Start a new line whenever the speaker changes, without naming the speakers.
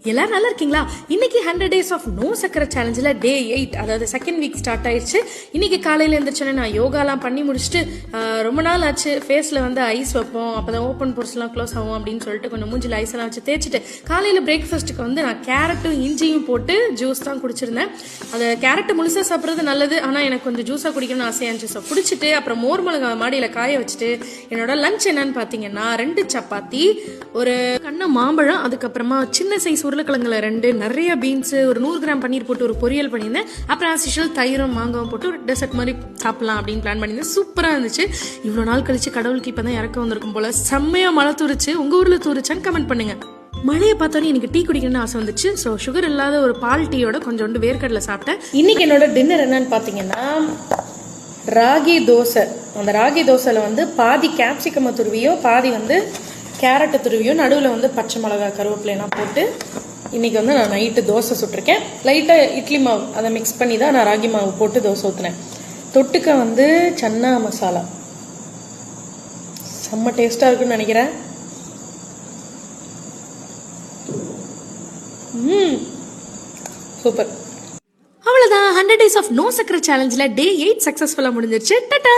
எல்லாரும் நல்லா இருக்கீங்களா? இன்னைக்கு 100 days of no சக்கரை சேலஞ்சில் டே 8, அதாவது செகண்ட் வீக் ஸ்டார்ட் ஆயிடுச்சு. இன்னைக்கு காலையில் எழுந்திரிச்சோன்னே நான் யோகாலாம் பண்ணி முடிச்சுட்டு ரொம்ப நாள் ஆச்சு ஃபேஸில் வந்து ஐஸ் வைப்போம், அப்போ தான் ஓப்பன் போர்ஸ்லாம் க்ளோஸ் ஆகும் அப்படின்னு சொல்லிட்டு கொஞ்சம் மூஞ்சில் ஐஸ்லாம் வச்சு தேய்ச்சிட்டு காலையில் பிரேக்ஃபாஸ்ட்டுக்கு வந்து நான் கேரட்டும் இஞ்சியும் போட்டு ஜூஸ் தான் குடிச்சிருந்தேன். அது கேரட்டு முழுசாக சாப்பிட்றது நல்லது, ஆனால் எனக்கு கொஞ்சம் ஜூஸாக குடிக்கணும்னு ஆசையாக இருந்துச்சு. ஸோ குடிச்சிட்டு அப்புறம் மோர் மிளகா மாடியில் காய வச்சுட்டு என்னோட லஞ்ச் என்னன்னு பார்த்தீங்கன்னா 2 சப்பாத்தி, ஒரு கண்ணை மாம்பழம், அதுக்கப்புறமா சின்ன சைஸ் உருளைக்கிழங்குல 2, நிறைய பீன்ஸ், ஒரு 100 கிராம் பன்னீர் போட்டு ஒரு பொரியல் பண்ணியிருந்தேன். அப்புறம் ஆஸ் யூஷுவல் தயிரும் மாங்காவும் போட்டு ஒரு டெசர்ட் மாதிரி சாப்பிடலாம் அப்படின்னு பிளான் பண்ணியிருந்தேன். சூப்பராக இருந்துச்சு. இவ்வளோ நாள் கழிச்சு கடவுளுக்கு இப்போ தான் இறக்க வந்திருக்கும் போல. செம்மையாக மழை தூரிச்சு. உங்கள் ஊரில் தூரிச்சான்னு கமெண்ட் பண்ணுங்க. மழையை பார்த்தோன்னே எனக்கு டீ குடிக்கணும்னு ஆசை வந்துச்சு. ஸோ சுகர் இல்லாத ஒரு பால் டீயோட கொஞ்சோண்டு வேர்க்கடலை சாப்பிட்டேன். இன்னைக்கு என்னோட டின்னர் என்னன்னு பார்த்தீங்கன்னா ராகி தோசை. அந்த ராகி தோசையில் வந்து பாதி கேப்சிகம் துருவியும் பாதி வந்து கேரட்டு துருவியும் நடுவில் வந்து பச்சை மிளகா கருவேப்பிலையெல்லாம் போட்டு இன்னைக்கு வந்து நான் நைட்டு தோசை சுட்டிருக்கேன். லைட்டாக இட்லி மாவு அதை மிக்ஸ் பண்ணி தான் நான் ராகி மாவு போட்டு தோசை ஊற்றினேன். தொட்டுக்க வந்து சன்னா மசாலா செம்ம டேஸ்டாக இருக்குன்னு நினைக்கிறேன். சூப்பர். அவ்வளோதான், 100 days of no சக்கரை சேலஞ்சில் டே 8 சக்ஸஸ்ஃபுல்லாக முடிஞ்சிருச்சு. டாடா.